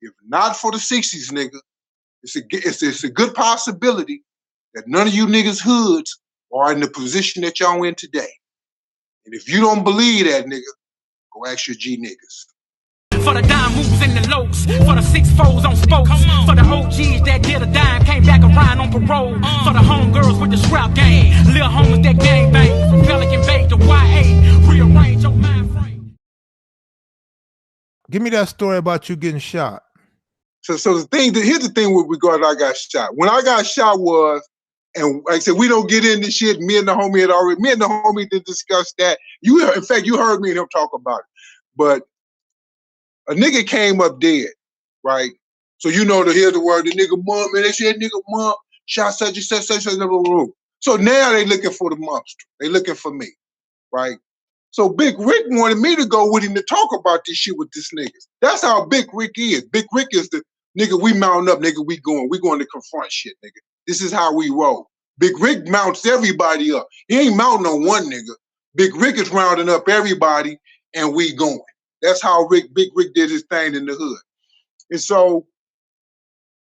if not for the 60s, nigga, it's a good possibility that none of you niggas hoods are in the position that y'all in today. And if you don't believe that, nigga, go ask your G niggas. For the dime moves and the locs, for the 6-4s on spokes, for the OGs that did a dime, came back around on parole, for the homegirls with the scrap game, little homies that gang bang, from Pelican Bay to YA, rearrange your mind frame. Give me that story about you getting shot. So here's the thing with regard to I got shot. When I got shot was, and like I said, we don't get into shit. Me and the homie did discuss that. In fact, you heard me and him talk about it. But a nigga came up dead, right? So you know to hear the word, the nigga Mump, man, they said nigga Mump, shot such and such in the room. So now they looking for the monster. They looking for me, right? So Big Rick wanted me to go with him to talk about this shit with this niggas. That's how Big Rick is. Big Rick is the nigga, we mounting up, nigga, we going to confront shit, nigga. This is how we roll. Big Rick mounts everybody up. He ain't mounting on one nigga. Big Rick is rounding up everybody and we going. That's how Big Rick did his thing in the hood. And so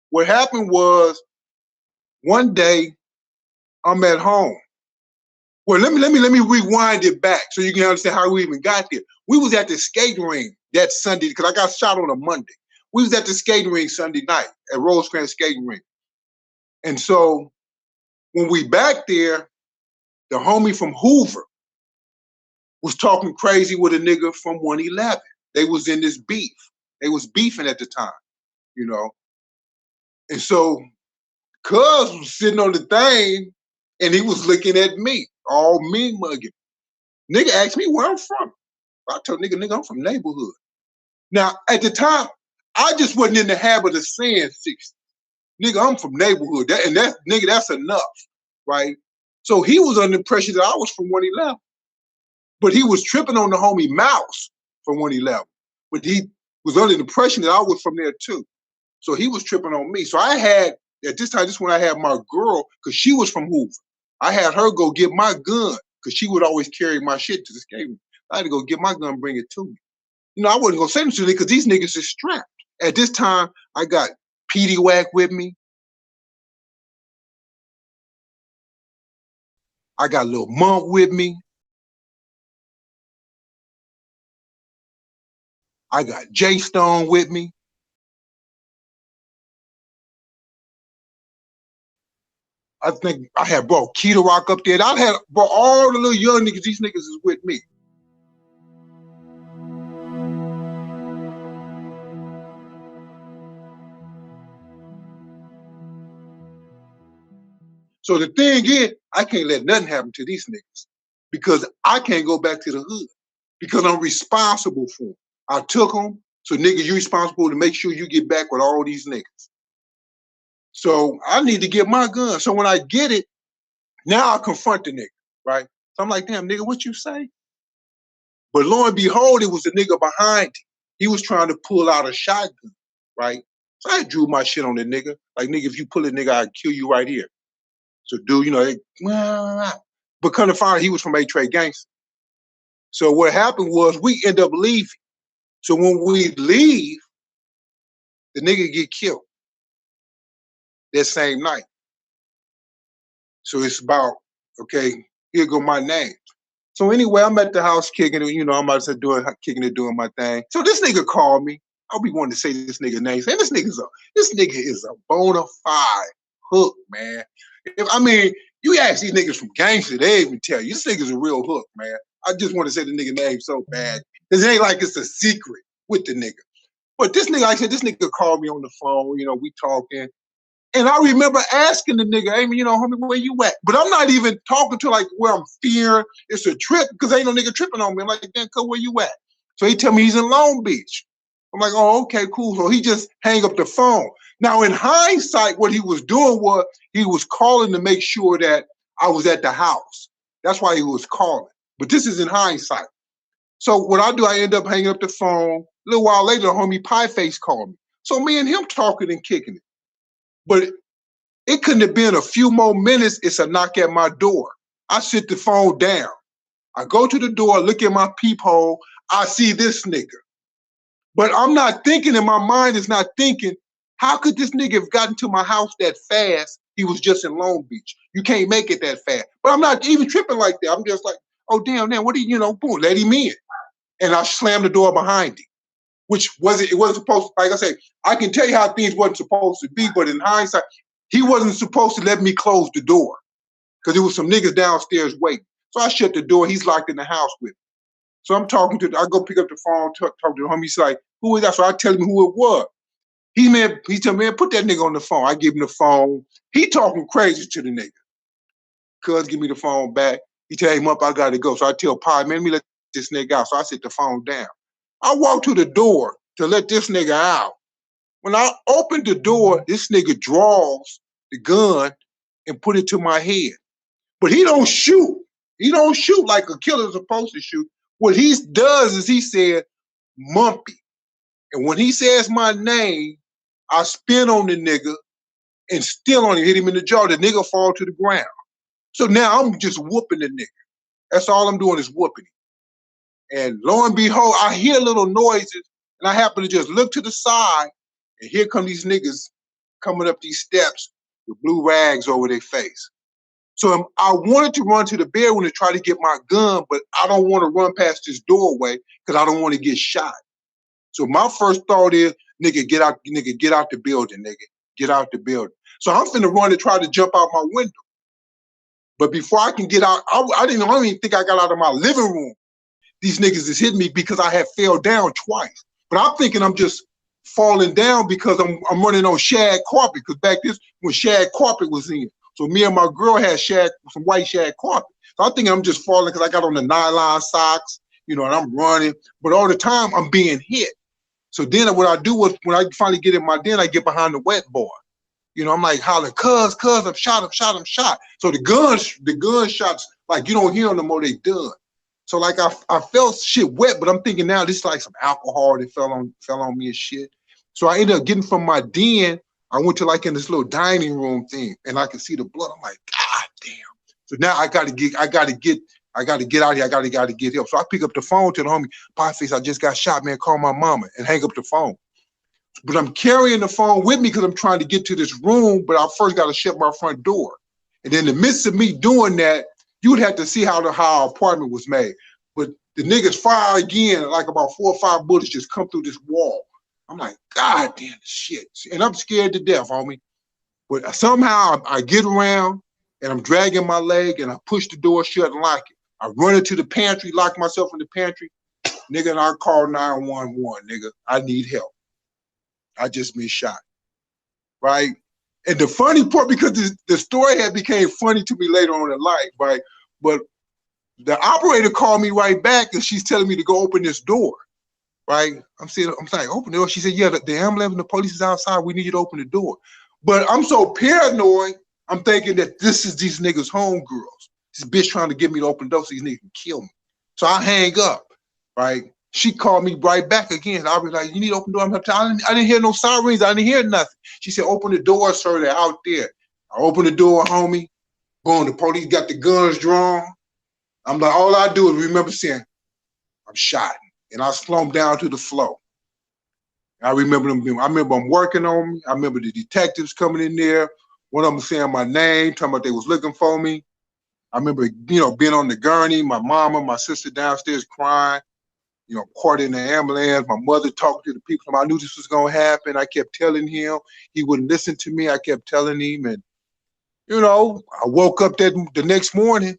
what happened was one day I'm at home. Well, let me rewind it back so you can understand how we even got there. We was at the skating rink that Sunday because I got shot on a Monday. We was at the skating rink Sunday night at Rosecrans skating rink. And so when we back there, the homie from Hoover was talking crazy with a nigga from 111. They was in this beef. They was beefing at the time, you know. And so Cuz was sitting on the thing and he was looking at me, all mean mugging. Nigga asked me where I'm from. I told nigga, I'm from Neighborhood. Now, at the time, I just wasn't in the habit of saying 60. Nigga, I'm from Neighborhood. That's enough, right? So he was under the impression that I was from 111. But he was tripping on the homie Mouse from 111. But he was under the impression that I was from there too. So he was tripping on me. So I had, at this time, this is when I had my girl, because she was from Hoover. I had her go get my gun, because she would always carry my shit to the skate room. I had to go get my gun and bring it to me. You know, I wasn't going to say anything because these niggas is strapped. At this time, I got Petey Wack with me. I got Lil Mump with me. I got J Stone with me. I think I had brought Keto Rock up there. I had brought all the little young niggas. These niggas is with me. So the thing is, I can't let nothing happen to these niggas because I can't go back to the hood because I'm responsible for them. I took them, so nigga, you're responsible to make sure you get back with all these niggas. So I need to get my gun. So when I get it, now I confront the nigga, right? So I'm like, damn, nigga, what you say? But lo and behold, it was the nigga behind him. He was trying to pull out a shotgun, right? So I drew my shit on the nigga. Like, nigga, if you pull it, nigga, I'd kill you right here. So dude, you know, but come to find out he was from Eight Tray Gangsters. So what happened was we end up leaving. So when we leave, the nigga get killed that same night. So it's about, okay, here go my name. So anyway, I'm at the house kicking it, you know, I'm about to kicking it, doing my thing. So this nigga called me. I'll be wanting to say this nigga name. Say this nigga is a bona fide hook, man. You ask these niggas from gangster, they even tell you this nigga's a real hook, man. I just want to say the nigga name so bad. Because it ain't like it's a secret with the nigga. But this nigga, like I said, this nigga called me on the phone, you know, we talking. And I remember asking the nigga, hey, you know, homie, where you at? But I'm not even talking to like where I'm fearing it's a trip because ain't no nigga tripping on me. I'm like, damn, cuz, where you at? So he tell me he's in Long Beach. I'm like, oh, okay, cool. So he just hang up the phone. Now, in hindsight, what he was doing was he was calling to make sure that I was at the house. That's why he was calling. But this is in hindsight. So what I do, I end up hanging up the phone. A little while later, the homie Pieface called me. So me and him talking and kicking it. But it couldn't have been a few more minutes. It's a knock at my door. I sit the phone down. I go to the door, look at my peephole. I see this nigga. But I'm not thinking, and my mind is not thinking, how could this nigga have gotten to my house that fast? He was just in Long Beach. You can't make it that fast. But I'm not even tripping like that. I'm just like, oh, damn, what do you know, boom, let him in. And I slammed the door behind him, which it wasn't supposed to, like I say, I can tell you how things wasn't supposed to be, but in hindsight, he wasn't supposed to let me close the door because there was some niggas downstairs waiting. So I shut the door. He's locked in the house with me. So I'm talking to, I go pick up the phone, talk to the homie. He's like, who is that? So I tell him who it was. He tell me, man, put that nigga on the phone. I give him the phone. He talking crazy to the nigga. Cuz give me the phone back. He tell him up, I gotta go. So I tell Pi, man, let me let this nigga out. So I set the phone down. I walk to the door to let this nigga out. When I opened the door, this nigga draws the gun and put it to my head. But he don't shoot. He don't shoot like a killer's supposed to shoot. What he does is he said, Mumpy. And when he says my name, I spin on the nigga and still on him, hit him in the jaw. The nigga fall to the ground. So now I'm just whooping the nigga. That's all I'm doing is whooping him. And lo and behold, I hear little noises, and I happen to just look to the side, and here come these niggas coming up these steps with blue rags over their face. So I wanted to run to the bedroom to try to get my gun, but I don't want to run past this doorway because I don't want to get shot. So my first thought is, nigga, get out the building, nigga. Get out the building. So I'm finna run to try to jump out my window. But before I can get out, I don't even think I got out of my living room. These niggas is hitting me because I had fell down twice. But I'm thinking I'm just falling down because I'm running on shag carpet, because back this when shag carpet was in. So me and my girl had some white shag carpet. So I'm thinking I'm just falling because I got on the nylon socks, and I'm running. But all the time I'm being hit. So then what I do was when I finally get in my den, I get behind the wet boy. I'm like hollering, cuz, I'm shot. So the gun shots, like you don't hear them no more, they done. So like I felt shit wet, but I'm thinking now this is like some alcohol that fell on me and shit. So I ended up getting from my den, I went to like in this little dining room thing, and I could see the blood. I'm like, God damn. So now I gotta get out here. I gotta get help. So I pick up the phone to the homie, Pieface, I just got shot, man. Call my mama, and hang up the phone. But I'm carrying the phone with me because I'm trying to get to this room, but I first got to shut my front door. And in the midst of me doing that, you would have to see how our apartment was made. But the niggas fire again, like about 4 or 5 bullets just come through this wall. I'm like, God damn shit. And I'm scared to death, homie. But somehow I get around and I'm dragging my leg and I push the door shut and lock it. I run into the pantry, lock myself in the pantry. Nigga, and I call 911, nigga. I need help. I just been shot, right? And the funny part, because the story had became funny to me later on in life, right? But the operator called me right back and she's telling me to go open this door, right? I'm saying, open the door. She said, yeah, the ambulance and the police is outside. We need you to open the door. But I'm so paranoid, I'm thinking that this is these niggas' homegirls. This bitch trying to get me to open the door so these niggas can kill me. So I hang up, right? She called me right back again. I was like, you need to open the door. I didn't hear no sirens. I didn't hear nothing. She said, open the door, sir. They're out there. I open the door, homie. Boom, the police got the guns drawn. I'm like, all I do is remember saying, I'm shot. And I slumped down to the floor. I remember them working on me. I remember the detectives coming in there. One of them saying my name, talking about they was looking for me. I remember, being on the gurney, my mama, my sister downstairs crying. Caught in the ambulance, my mother talked to the people. I knew this was going to happen. I kept telling him. He wouldn't listen to me. I kept telling him. And, I woke up the next morning,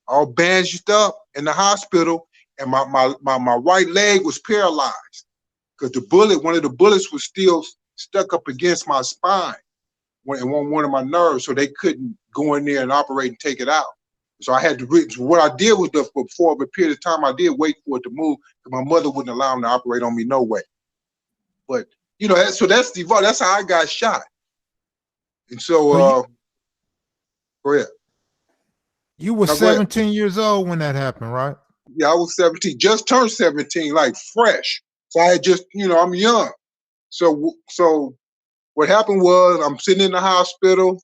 all bandaged up in the hospital, and my right leg was paralyzed because one of the bullets was still stuck up against my spine and one of my nerves, so they couldn't go in there and operate and take it out. So I had to, what I did was for a period of time, I did wait for it to move because my mother wouldn't allow him to operate on me no way. But, so that's how I got shot. And so, go ahead. You were 17 years old when that happened, right? Yeah, I was 17, just turned 17, like fresh. So I had just, I'm young. So what happened was I'm sitting in the hospital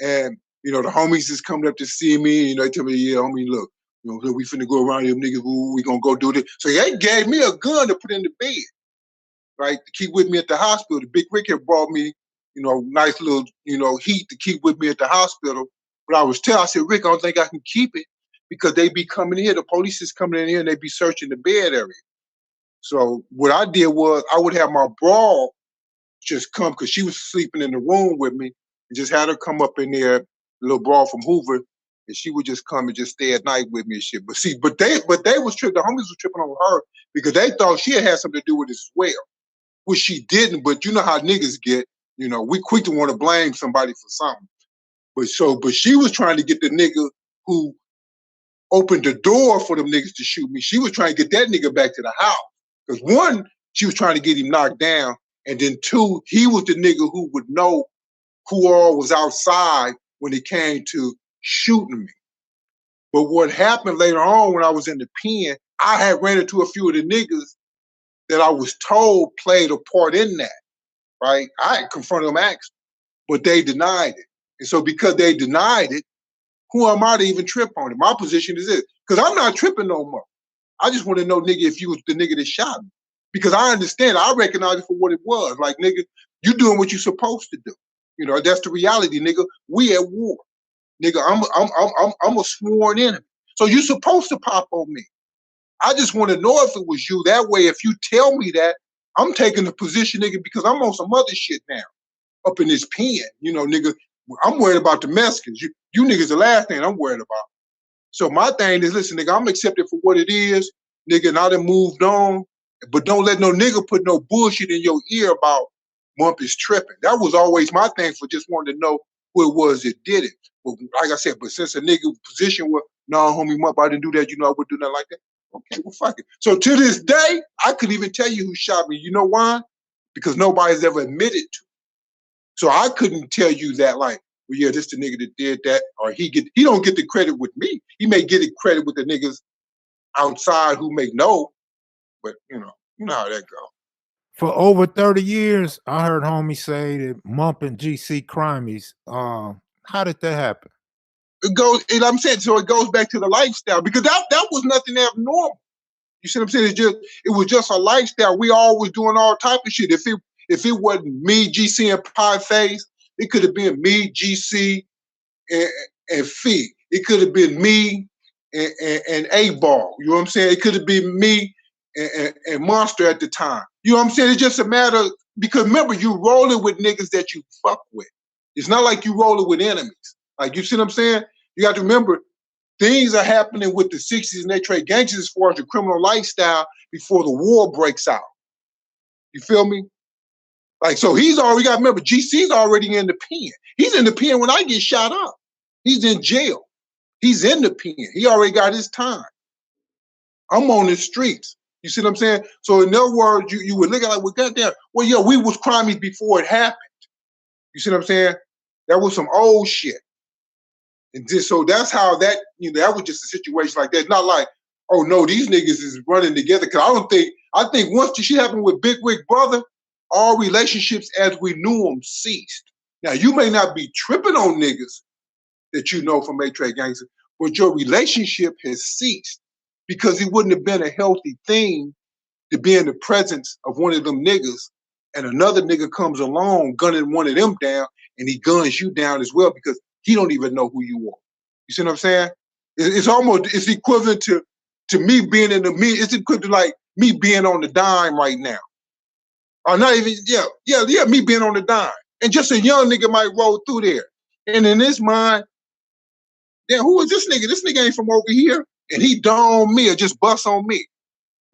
and the homies is coming up to see me. They tell me, yeah, homie, look, we finna go around here, niggas, we gonna go do this. So they gave me a gun to put in the bed. right, to keep with me at the hospital. The Big Rick had brought me, you know, nice little, you know, heat to keep with me at the hospital. But I said, Rick, I don't think I can keep it because they be coming in here. The police is coming in here and they be searching the bed area. So what I did was I would have my bra just come because she was sleeping in the room with me and just had her come up in there, little bra from Hoover, and she would just come and just stay at night with me and shit. But they was tripping. The homies was tripping on her because they thought she had something to do with it as well, which she didn't. But you know how niggas get. You know, we quick to want to blame somebody for something. But she was trying to get the nigga who opened the door for them niggas to shoot me. She was trying to get that nigga back to the house. Because one, she was trying to get him knocked down. And then two, he was the nigga who would know who all was outside when it came to shooting me. But what happened later on when I was in the pen, I had ran into a few of the niggas that I was told played a part in that, right? I had confronted them, asked, but they denied it. And so because they denied it, who am I to even trip on it? My position is this, because I'm not tripping no more. I just want to know, nigga, if you was the nigga that shot me. Because I understand, I recognize it for what it was. Like, nigga, you doing what you're supposed to do. You know, that's the reality, nigga. We at war. Nigga, I'm a sworn enemy. So you're supposed to pop on me. I just want to know if it was you. That way, if you tell me that, I'm taking the position, nigga, because I'm on some other shit now. Up in this pen, you know, nigga, I'm worried about the Mexicans. You niggas the last thing I'm worried about. So my thing is, listen, nigga, I'm accepted for what it is, nigga, and I done moved on. But don't let no nigga put no bullshit in your ear about Mump is tripping. That was always my thing for just wanting to know who it was that did it. But like I said, but since a nigga position where, no, homie Mump, I didn't do that, you know, I wouldn't do nothing like that. Okay, well, fuck it. So to this day, I could even tell you who shot me. You know why? Because nobody's ever admitted to. So I couldn't tell you that, like, well, yeah, this the nigga that did that, or he don't get the credit with me. He may get the credit with the niggas outside who may know, but you know how that go. For over 30 years, I heard homie say that Mump and GC crimies. How did that happen? It goes, and I'm saying, so it goes back to the lifestyle because that was nothing abnormal. You see what I'm saying? It was just a lifestyle. We all was doing all type of shit. If it wasn't me, GC, and Pie Face, it could have been me, GC, and Fee. It could have been me and A-Ball. You know what I'm saying? It could have been me and Monster at the time. You know what I'm saying? It's just a matter, because remember, you rolling with niggas that you fuck with. It's not like you rolling with enemies. Like, you see what I'm saying? You got to remember, things are happening with the 60s and Eight Tray Gangsters as far as the criminal lifestyle before the war breaks out. You feel me? Like, so he's already got to remember, GC's already in the pen. He's in the pen when I get shot up. He's in jail. He's in the pen. He already got his time. I'm on the streets. You see what I'm saying? So in other words, you would look at like, well, goddamn, well, yeah, we was crimies before it happened. You see what I'm saying? That was some old shit. And just, so that's how that, that was just a situation like that. It's not like, oh no, these niggas is running together. Cause I think once the shit happened with Big Rick Brother, all relationships as we knew them ceased. Now, you may not be tripping on niggas that you know from Eight Tray Gangsters, but your relationship has ceased because it wouldn't have been a healthy thing to be in the presence of one of them niggas and another nigga comes along gunning one of them down and he guns you down as well because he don't even know who you are. You see what I'm saying? It's equivalent to me being in it's equivalent to like me being on the dime right now. Or not even, me being on the dime. And just a young nigga might roll through there. And in his mind, then who is this nigga? This nigga ain't from over here. And he dome me or just bust on me.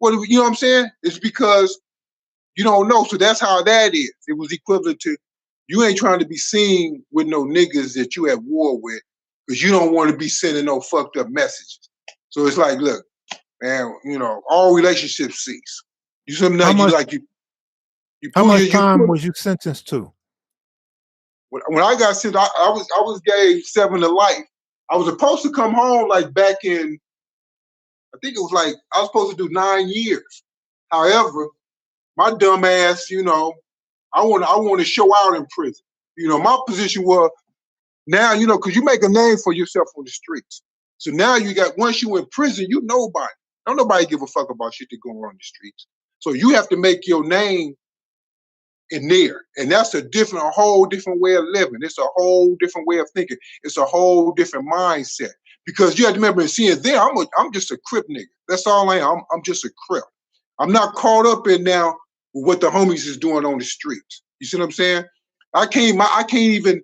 Well, you know what I'm saying? It's because you don't know. So that's how that is. It was equivalent to you ain't trying to be seen with no niggas that you at war with because you don't want to be sending no fucked up messages. So it's like, look, man, all relationships cease. You something like how much time was you sentenced to? When I got sentenced, I was gave 7 to life. I was supposed to come home like back in, I think it was like, I was supposed to do 9 years. However, my dumb ass, I want to show out in prison. My position was now, because you make a name for yourself on the streets. So now once you in prison, you nobody. Don't nobody give a fuck about shit that going on in the streets. So you have to make your name in there. And that's a whole different way of living. It's a whole different way of thinking. It's a whole different mindset. Because you have to remember, seeing there, I'm just a Crip nigga. That's all I am. I'm just a Crip. I'm not caught up in now with what the homies is doing on the streets. You see what I'm saying? I can't even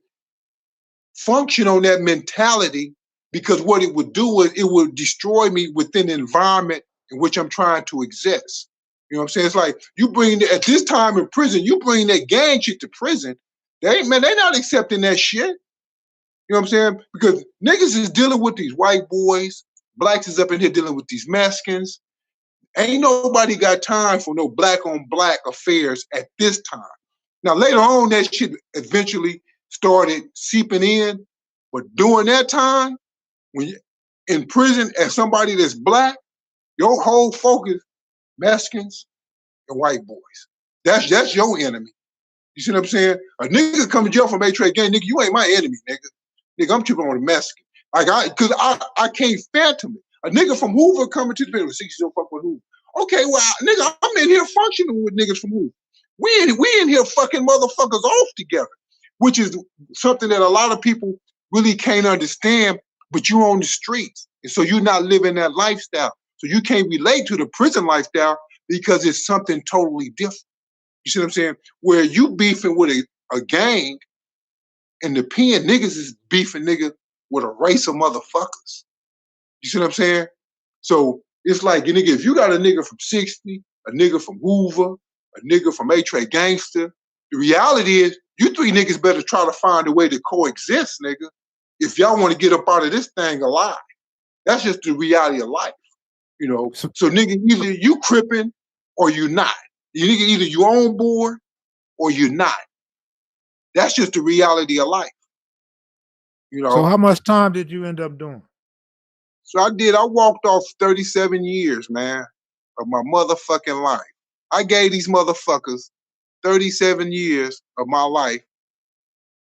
function on that mentality, because what it would do is it would destroy me within the environment in which I'm trying to exist. You know what I'm saying? It's like you bring, at this time in prison, you bring that gang shit to prison. They're not accepting that shit. You know what I'm saying? Because niggas is dealing with these white boys, blacks is up in here dealing with these Mexicans. Ain't nobody got time for no black on black affairs at this time. Now later on, that shit eventually started seeping in, but during that time, when you're in prison as somebody that's black, your whole focus, Mexicans and white boys. That's your enemy. You see what I'm saying? A nigga come to jail from Eight Tray Gang, nigga, you ain't my enemy, nigga. Nigga, I'm tripping on the Mexican. Cause I can't phantom it. A nigga from Hoover coming to the middle, 60 don't fuck with Hoover. Okay, well, nigga, I'm in here functioning with niggas from Hoover. We in here fucking motherfuckers off together, which is something that a lot of people really can't understand, but you're on the streets. And so you're not living that lifestyle. So you can't relate to the prison lifestyle because it's something totally different. You see what I'm saying? Where you beefing with a gang, and the pen niggas is beefing nigga with a race of motherfuckers. You see what I'm saying? So it's like, nigga, if you got a nigga from 60, a nigga from Hoover, a nigga from Eight Tray Gangster, the reality is you three niggas better try to find a way to coexist, nigga, if y'all want to get up out of this thing alive. That's just the reality of life, you know? So nigga, either you cripping or you not. You nigga, either you on board or you're not. That's just the reality of life, you know? So how much time did you end up doing? So I walked off 37 years, man, of my motherfucking life. I gave these motherfuckers 37 years of my life.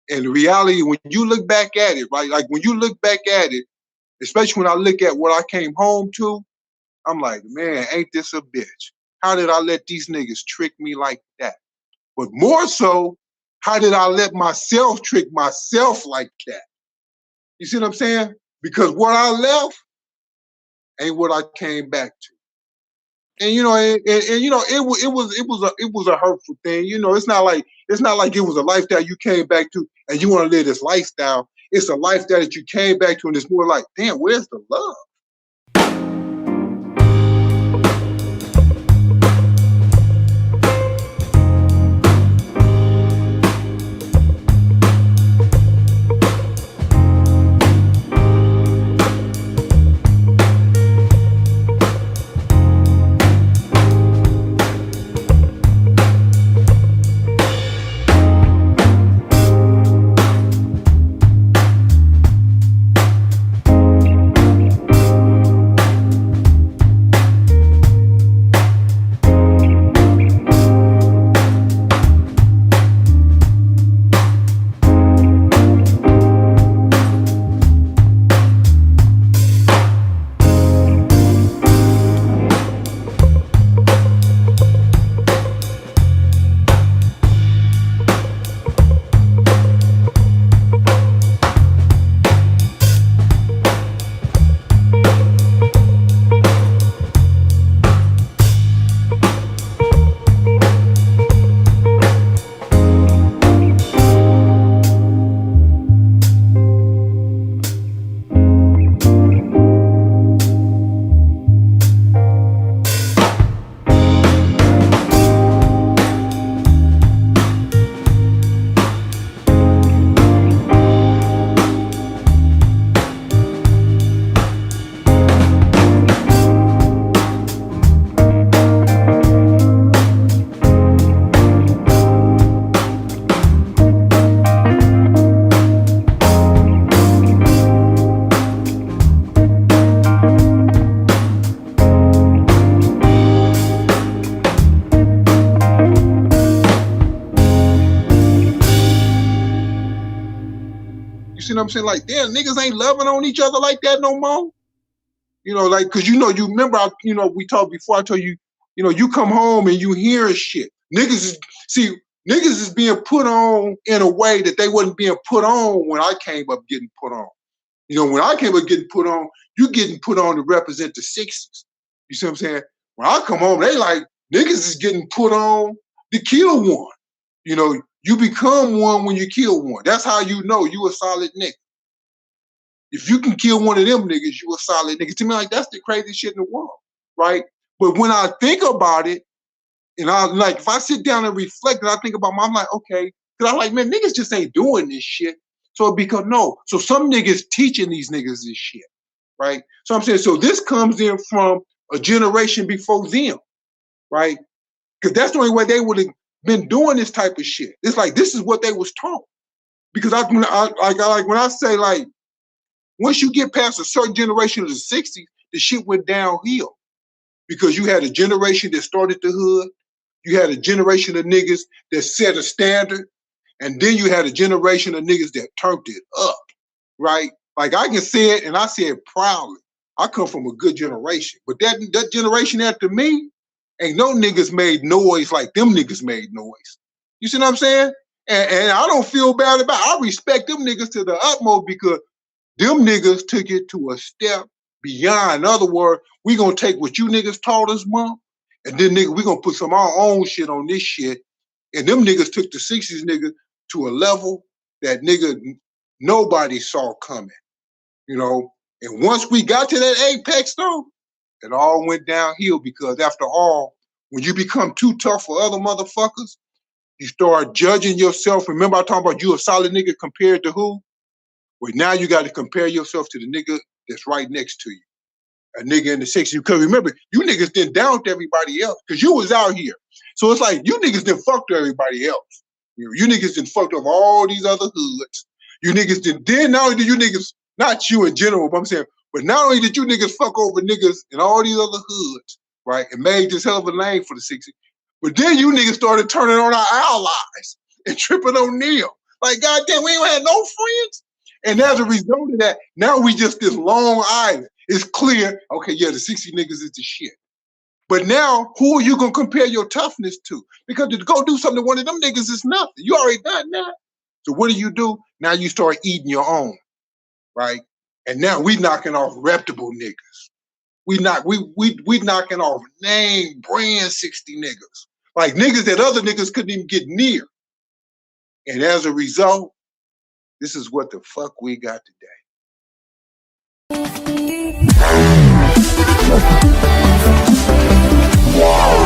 And the reality, when you look back at it, right? Like when you look back at it, especially when I look at what I came home to, I'm like, man, ain't this a bitch? How did I let these niggas trick me like that? But more so, how did I let myself trick myself like that? You see what I'm saying? Because what I left ain't what I came back to. And you know, it was a hurtful thing. You know, it's not like it was a lifestyle you came back to and you want to live this lifestyle. It's a lifestyle that you came back to, and it's more like, damn, where's the love? You know what I'm saying? Like, damn, niggas ain't loving on each other like that no more. You know, like, cause you remember, we talked before, I told you, you come home and you hear shit. Niggas niggas is being put on in a way that they wasn't being put on when I came up getting put on. You know, when I came up getting put on, you getting put on to represent the 60s. You see what I'm saying? When I come home, they like, niggas is getting put on to kill one. You know, you become one when you kill one. That's how you know you a solid nigga. If you can kill one of them niggas, you a solid nigga. To me, like, that's the craziest shit in the world, right? But when I think about it, and I like, if I sit down and reflect and I think about I'm like, okay, because I'm like, man, niggas just ain't doing this shit. So because no, so some niggas teaching these niggas this shit, right? So I'm saying, so this comes in from a generation before them, right? Because that's the only way they would have been doing this type of shit. It's like, this is what they was taught. Because when I say, like, once you get past a certain generation of the 60s, the shit went downhill. Because you had a generation that started the hood, you had a generation of niggas that set a standard, and then you had a generation of niggas that turned it up, right? Like, I can say it, and I say it proudly. I come from a good generation. But that generation after me, ain't no niggas made noise like them niggas made noise. You see what I'm saying? And I don't feel bad about it. I respect them niggas to the utmost because them niggas took it to a step beyond. In other words, we gonna take what you niggas taught us, Mom, and then nigga, we gonna put some of our own shit on this shit. And them niggas took the 60s nigga to a level that nigga nobody saw coming, you know? And once we got to that apex though, it all went downhill because after all, when you become too tough for other motherfuckers, you start judging yourself. Remember I talking about you a solid nigga compared to who? Well, now you got to compare yourself to the nigga that's right next to you. A nigga in the 60s. Because remember, you niggas didn't down to everybody else because you was out here. So it's like, you niggas didn't fuck to everybody else. You niggas didn't fuck up all these other hoods. You niggas didn't, then not only did you niggas, not you in general, but I'm saying, but not only did you niggas fuck over niggas in all these other hoods, right, and made this hell of a name for the 60s, but then you niggas started turning on our allies and tripping on them. Like, goddamn, we ain't had no friends. And as a result of that, now we just this Long Island. It's clear, okay, yeah, the 60 niggas is the shit. But now, who are you gonna compare your toughness to? Because to go do something to one of them niggas is nothing. You already done that. So what do? Now you start eating your own, right? And now we knocking off reputable niggas. We knocking off name brand 60 niggas. Like niggas that other niggas couldn't even get near. And as a result, this is what the fuck we got today. Yeah.